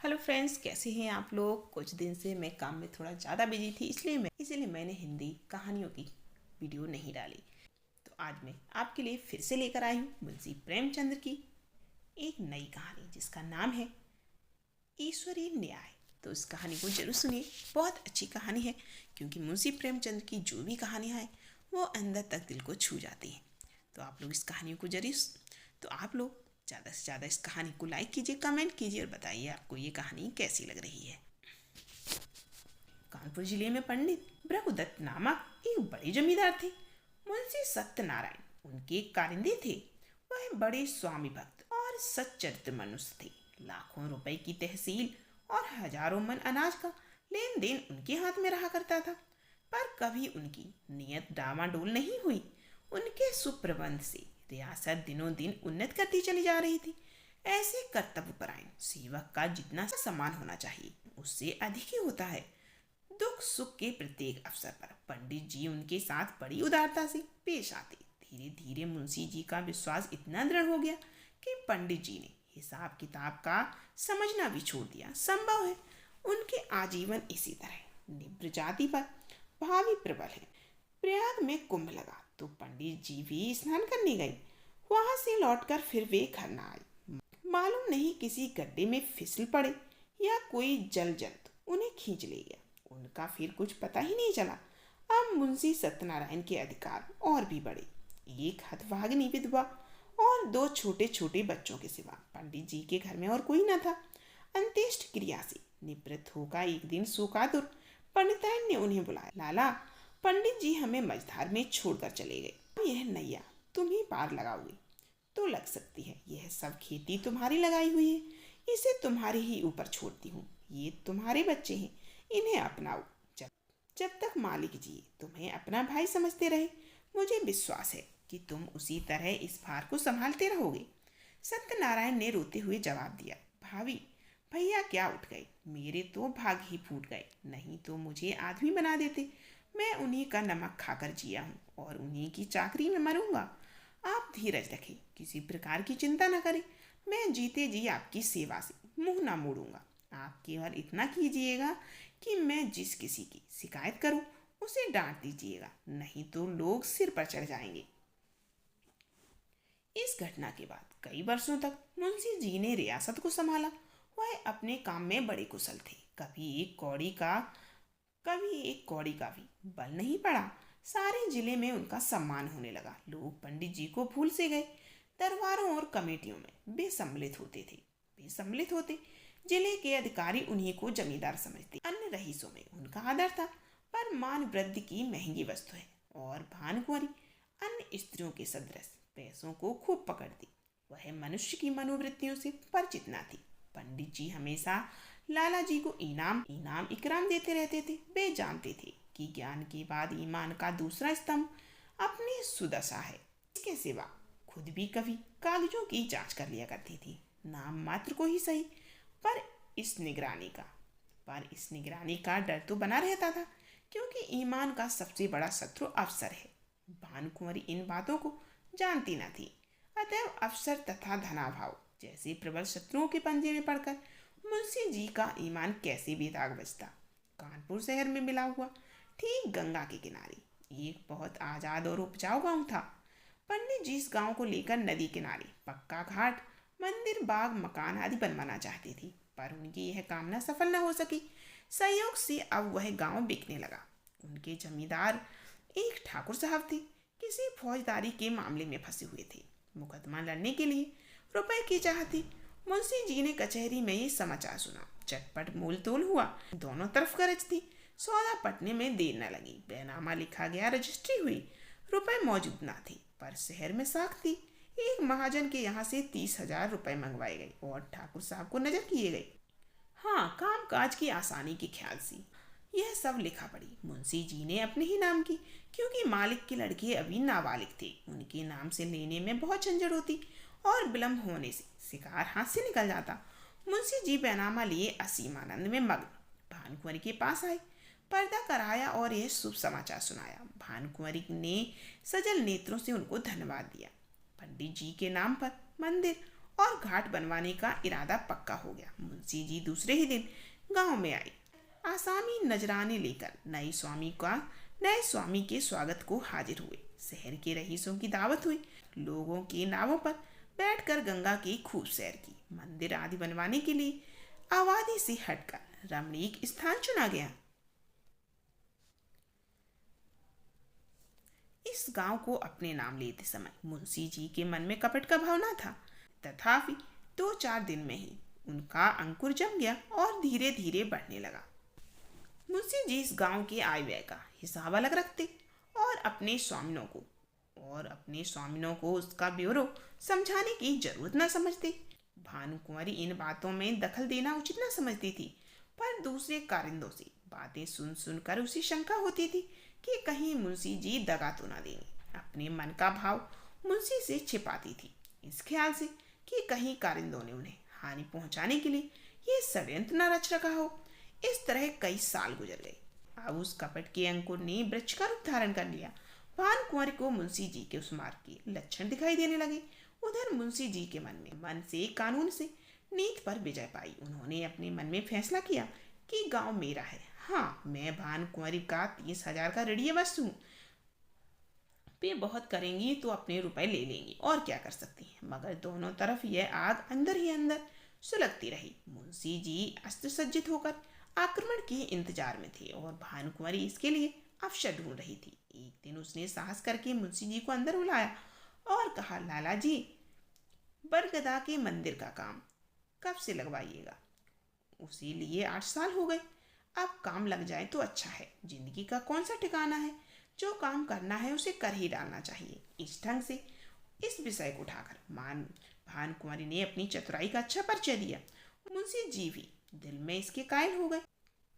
Hello friends, कैसे हैं आप लोग। कुछ दिन से मैं काम में थोड़ा ज़्यादा बिजी थी, इसलिए मैंने हिंदी कहानियों की वीडियो नहीं डाली। तो आज मैं आपके लिए फिर से लेकर आई हूँ मुंशी प्रेमचंद्र की एक नई कहानी, जिसका नाम है ईश्वरीय न्याय। तो इस कहानी को जरूर सुनिए, बहुत अच्छी कहानी है, क्योंकि मुंशी प्रेमचंद्र की जो भी कहानियाँ हैं वो अंदर तक दिल को छू जाती हैं। तो आप लोग इस कहानी को तो आप लोग ज़्यादा से ज़्यादा इस कहानी को लाइक कीजिए, कमेंट कीजिए और बताइए आपको ये कहानी कैसी लग रही है। कानपुर जिले में पंडित भृगुदत्त नामक एक बड़े जमींदार थे। मुंशी सत्यनारायण उनके कारिंदे थे। वह बड़े स्वामी भक्त और सच्चरित्र मनुष्य थे। लाखों रुपए की तहसील और हजारों मन अनाज का लेन देन उनके हाथ में रहा करता था। पर कभी उनकी नीयत डामाडोल नहीं हुई। उनके सुप्रबंध से रियासत दिनों दिन उन्नत करती चली जा रही थी। ऐसे कर्तव्यपरायण सेवक का जितना सम्मान होना चाहिए उससे अधिक ही होता है। दुख सुख के प्रत्येक अवसर पर पंडित जी उनके साथ बड़ी उदारता से पेश आते। धीरे धीरे मुंशी जी का विश्वास इतना दृढ़ हो गया कि पंडित जी ने हिसाब किताब का समझना भी छोड़ दिया। संभव है उनके आजीवन इसी तरह निब्र जाति पर भावी प्रबल है। प्रयाग में कुंभ लगा तो पंडित जी भी स्नान करने गए। वहां से लौटकर फिर वे घर न आए। मालूम नहीं किसी गड्ढे में फिसल पड़े या कोई जल जंतु उन्हें खींच ले गया। उनका फिर कुछ पता ही नहीं चला। अब मुंशी सत्यनारायण के अधिकार और भी बढ़े। एक हतभागिनी विधवा और दो छोटे छोटे बच्चों के सिवा पंडित जी के घर में और कोई न था। अंत्येष्ट क्रिया से निवृत्त होकर एक दिन शोकातुर पंडिताइन ने उन्हें बुलाया। लाला, पंडित जी हमें मझधार में छोड़कर चले गए। अब यह नैया तुम ही पार लगाओगे तो लग सकती है। यह सब खेती तुम्हारी लगाई हुई है, इसे तुम्हारे ही ऊपर छोड़ती हूँ। ये तुम्हारे बच्चे हैं, इन्हें अपनाओ। जब जब तक मालिक जी तुम्हें अपना भाई समझते रहे, मुझे विश्वास है कि तुम उसी तरह इस भार को संभालते रहोगे। सत्यनारायण ने रोते हुए जवाब दिया, भाभी, भैया क्या उठ गए। मेरे तो भाग ही फूट गए, नहीं तो मुझे आदमी बना देते। मैं उन्हीं का नमक खाकर जिया हूँ और उन्हीं की चाकरी में मरूंगा। आप धीरज रखें, किसी प्रकार की चिंता न करें। मैं जीते जी आपकी सेवा से मुंह ना मोड़ूंगा। आप केवल इतना कीजिएगा कि मैं जिस किसी की शिकायत करूं उसे डांट दीजिएगा, नहीं तो लोग सिर पर चढ़ जाएंगे। इस घटना के बाद कई वर्षों तक मुंशी जी ने रियासत को संभाला। वह अपने काम में बड़े कुशल थे। कभी एक कौड़ी का भी बल नहीं पड़ा। सारे जिले में उनका सम्मान होने लगा। लोग पंडित जी को भूल से गए। दरबारों और कमेटियों में वे सम्मिलित होते। जिले के अधिकारी उन्हीं को जमींदार समझते। अन्य रईसों में उनका आदर था। पर मान वृद्धि की महंगी वस्तु है और भानकुंवरी अन्य स्त्रियों के सदृश पैसों को खूब पकड़ती। वह मनुष्य की मनोवृत्तियों से परिचित न थी। पंडित जी हमेशा लाला जी को इनाम इकराम देते रहते थे। वे जानते थे कि ज्ञान के बाद ईमान का दूसरा स्तंभ अपनी सुदशा है। इसके सिवा खुद भी कभी कागजों की जांच कर लिया करती थी, नाम मात्र को ही सही। पर इस निगरानी का डर तो बना रहता था, क्योंकि ईमान का सबसे बड़ा शत्रु अवसर है। भानुकुंवरी इन बातों को जानती न थी। अतएव अवसर तथा धनाभाव जैसे प्रबल शत्रुओं के पंजे में पड़कर मुंशी जी का ईमान कैसे बेदाग बचता। कानपुर शहर में मिला हुआ, ठीक गंगा के किनारे, एक बहुत आजाद और उपजाऊ गांव था। पंडित जी इस गांव को लेकर नदी किनारे पक्का घाट, मंदिर, बाग, मकान आदि बनवाना चाहती थी, पर उनकी यह कामना सफल न हो सकी। संयोग से अब वह गांव बिकने लगा। उनके जमींदार एक ठाकुर साहब थे, किसी फौजदारी के मामले में फंसे हुए थे। मुकदमा लड़ने के लिए रुपए की चाह थी। मुंशी जी ने कचहरी में ये समाचार सुना। चटपट मोल तोल हुआ। दोनों तरफ गरज थी। सौदा पटने में देर न लगी। बैनामा लिखा गया, रजिस्ट्री हुई। रुपए मौजूद न थे, पर शहर में साख थी। एक महाजन के यहाँ से 30,000 रुपए मंगवाए गए और ठाकुर साहब को नजर किए गए। हाँ, काम काज की आसानी के ख्याल से यह सब लिखा पड़ी मुंशी जी ने अपने ही नाम की, क्योंकि मालिक के लड़के अभी नाबालिग थे। उनके नाम से लेने में बहुत झंझट होती और विलम्ब होने से शिकार हाथ से निकल जाता। मुंशी जी बैनामा लिए असीम आनंद में मग्न भानुकुंवरी के पास आए। पर्दा कराया और यह शुभ समाचार सुनाया। भानुकुंवरी ने सजल नेत्रों से उनको धन्यवाद दिया। पंडित जी के नाम पर मंदिर और घाट बनवाने का इरादा पक्का हो गया। मुंशी जी दूसरे ही दिन गांव में आए। आसामी नजराने लेकर नए स्वामी के स्वागत को हाजिर हुए। शहर के रईसों की दावत हुई। लोगों के नावों पर बैठकर गंगा की खूब सैर की। मंदिर आदि बनवाने के लिए आबादी से हटकर रमणीक स्थान चुना गया। इस गांव को अपने नाम लेते समय मुंशी जी के मन में कपट का भाव न था, तथापि 2-4 दिन में ही उनका अंकुर जम गया और धीरे धीरे बढ़ने लगा। मुंशी जी इस गांव के आय व्यय का हिसाब अलग रखते और अपने स्वामिनों को उसका ब्यौरा समझाने की जरूरत न समझते। भानुकुंवरी इन बातों में दखल देना उचित न समझती थी, पर दूसरे कारिंदों से बातें सुन सुनकर उसे शंका होती थी कि कहीं मुंशी जी दगा तो ना देंगे। अपने मन का भाव मुंशी से छिपाती थी, इस ख्याल से कि कहीं कारिंदों ने उन्हें हानि पहुंचाने के लिए ये षड्यंत्र न रच रखा हो। इस तरह कई साल गुजर गए। अब उस कपट के अंकुर ने वृक्ष का रूप धारण कर लिया। भानुकुंवरी को मुंशी जी के उस मार्ग के लक्षण दिखाई देने लगे। उधर मुंशी जी के मन से कानून से नीति पर विजय पाई। उन्होंने अपने मन में फैसला किया कि गांव मेरा है। हाँ, मैं भानुकुंवरी का 30,000 का ऋणी वस्तु हूँ। पे बहुत करेंगी तो अपने रुपए ले लेंगी, और क्या कर सकती हैं। मगर दोनों तरफ यह आग अंदर ही अंदर सुलगती रही। मुंशी जी अस्त्र सज्जित होकर आक्रमण के इंतजार में थे और भानुकुंवरी इसके लिए अवसर ढूंढ रही थी। एक दिन उसने साहस करके मुंशी जी को अंदर बुलाया और कहा, लाला जी, बरगदा के मंदिर का काम कब से लगवाइएगा? उसे लिए 8 साल हो गए। अब काम लग जाए तो अच्छा है। जिंदगी का कौन सा ठिकाना है? जो काम करना है उसे कर ही डालना चाहिए। इस ढंग से इस विषय को उठाकर भानुकुंवरी ने अपनी चतुराई का अच्छा परिचय दिया। मुंशी जी भी दिल में इसके कायल हो गए।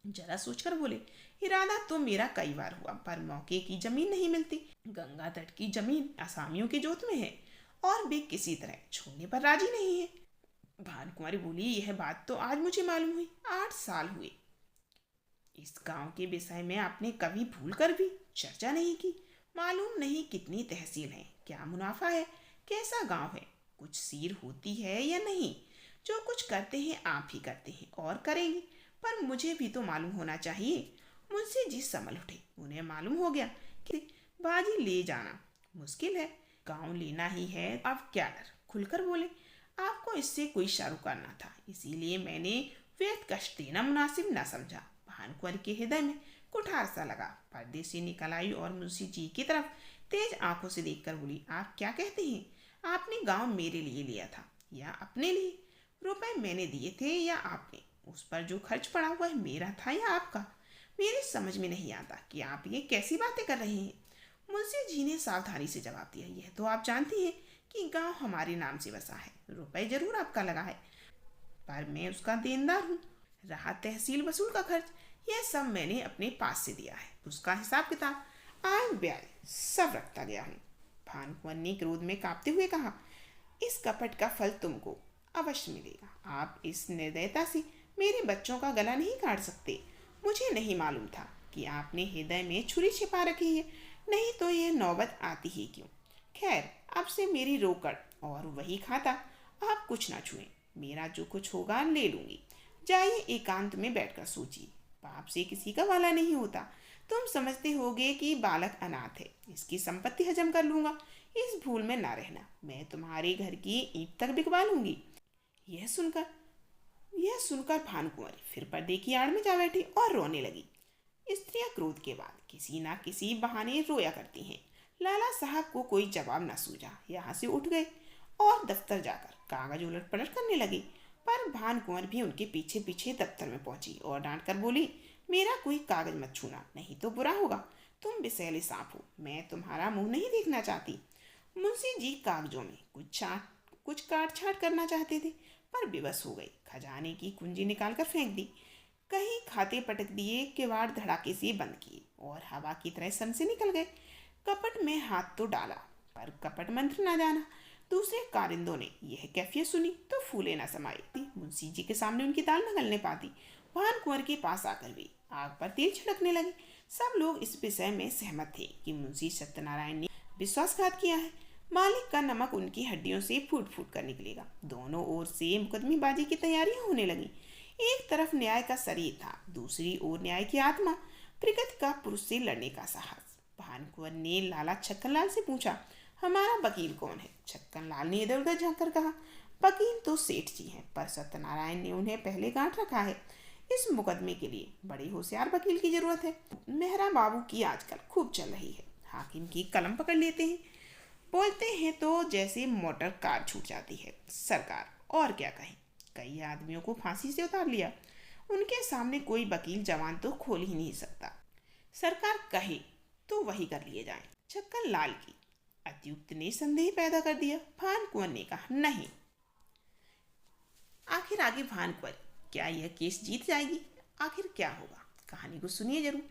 जरा सोचकर बोले, इरादा तो मेरा कई बार हुआ, पर मौके की जमीन नहीं मिलती। गंगा तट की जमीन असामियों के जोत में है और वे किसी तरह छोड़ने पर राजी नहीं है। भानुकुंवरी बोली, यह बात तो आज मुझे मालूम हुई। 8 साल हुए। इस गांव के विषय में आपने कभी भूल कर भी चर्चा नहीं की। मालूम नहीं कितनी तहसील है, क्या मुनाफा है, कैसा गांव है, कुछ सीर होती है या नहीं। जो कुछ करते हैं आप ही करते हैं और करेंगे, पर मुझे भी तो मालूम होना चाहिए। मुंशी जी संभल उठे। उन्हें मालूम हो गया कि बाजी ले जाना मुश्किल है, गांव लेना ही है। अब क्या डर? खुलकर बोले, आपको इससे कोई शाहरुकार ना था, इसीलिए मैंने व्यर्थ कष्ट देना मुनासिब न समझा। भानुकुंवरी के हृदय में कुठार सा लगा। पर्दे से निकल आई और मुंशी जी की तरफ तेज आंखों से देखकर बोली, आप क्या कहते हैं? आपने गांव मेरे लिए लिया था या अपने लिए? रुपए मैंने दिए थे या आपने? उस पर जो खर्च पड़ा हुआ है मेरा था या आपका? मेरी समझ में नहीं आता कि आप ये कैसी बातें कर रहे हैं। मुंशी जी ने सावधानी से जवाब दिया, यह तो आप जानती हैं कि गांव हमारे नाम से बसा है। रुपए जरूर आपका लगा है, पर मैं उसका देनदार हूँ। रहा तहसील वसूल का खर्च, यह सब मैंने अपने पास से दिया है। उसका हिसाब किताब, आय व्यय सब रखता गया हूँ। भानुकुंवरी ने क्रोध में कांपते हुए कहा, इस कपट का फल तुमको अवश्य मिलेगा। आप इस निर्दयता से मेरे बच्चों का गला नहीं काट सकते। मुझे नहीं मालूम था कि आपने हृदय में छुरी छिपा रखी है, नहीं तो यह नौबत आती ही क्यों। खैर, अब से मेरी रोकड़ और वही खाता, आप कुछ ना छुएं। मेरा जो कुछ होगा ले लूंगी। जाइए, एकांत में बैठकर सोचिए। पाप से किसी का वाला नहीं होता। तुम समझते होगे कि बालक अनाथ है, इसकी संपत्ति हजम कर लूंगा। इस भूल में ना रहना, मैं तुम्हारे घर की ईंट तक बिकवा लूंगी। यह सुनकर भानुकुंवरी फिर पर्दे की आड़ में जा बैठी और रोने लगी। स्त्रियां क्रोध के बाद किसी ना किसी बहाने रोया करती हैं। लाला साहब को कोई जवाब न सूझा। यहाँ से उठ गए और दफ्तर जाकर कागज उलट पलट करने लगे, पर भानुकुंवरी भी उनके पीछे पीछे दफ्तर में पहुंची और डांट कर बोली, मेरा कोई कागज मत छूना, नहीं तो बुरा होगा। तुम विषैले सांप हो, मैं तुम्हारा मुंह नहीं देखना चाहती। मुंशी जी कागजों में कुछ काट छाट करना चाहते थे, पर विवश हो गई। खजाने की कुंजी निकालकर फेंक दी, कहीं खाते पटक दिए, किवाड़ धड़ाके से बंद किए और हवा की तरह सन से निकल गए। कपट में हाथ तो डाला, पर कपट मंत्र न जाना। दूसरे कारिंदों ने यह कैफियत सुनी तो फूले न समाई। मुंशी जी के सामने उनकी दाल न गलने पाती। भानुकुंवरी के पास आकर भी आग पर तेल छिड़कने लगे। सब लोग इस विषय में सहमत थे कि मुंशी सत्यनारायण ने विश्वासघात किया है। मालिक का नमक उनकी हड्डियों से फूट फूट कर निकलेगा। दोनों ओर से मुकदमेबाजी की तैयारियां होने लगी। एक तरफ न्याय का शरीर था, दूसरी ओर न्याय की आत्मा, प्रकृति का पुरुष से लड़ने का साहस। भानकुँवर ने लाला छक्कनलाल से पूछा, हमारा वकील कौन है? छक्कनलाल ने इधर उधर झांक कर कहा, वकील तो सेठ जी हैं, पर सत्यनारायण ने उन्हें पहले गांठ रखा है। इस मुकदमे के लिए बड़े होशियार वकील की जरूरत है। मेहरा बाबू की आजकल खूब चल रही है। हाकिम की कलम पकड़ लेते हैं, बोलते हैं तो जैसे मोटर कार छूट जाती है। सरकार और क्या कहें, कई आदमियों को फांसी से उतार लिया। उनके सामने कोई वकील जवान तो खोल ही नहीं सकता। सरकार कहे तो वही कर लिए जाए। छक्कन लाल की अत्युक्त ने संदेह पैदा कर दिया। भानकुँवर ने कहा, नहीं, आखिर आगे भानकुँवर, क्या यह केस जीत जाएगी? आखिर क्या होगा? कहानी को सुनिए जरूर।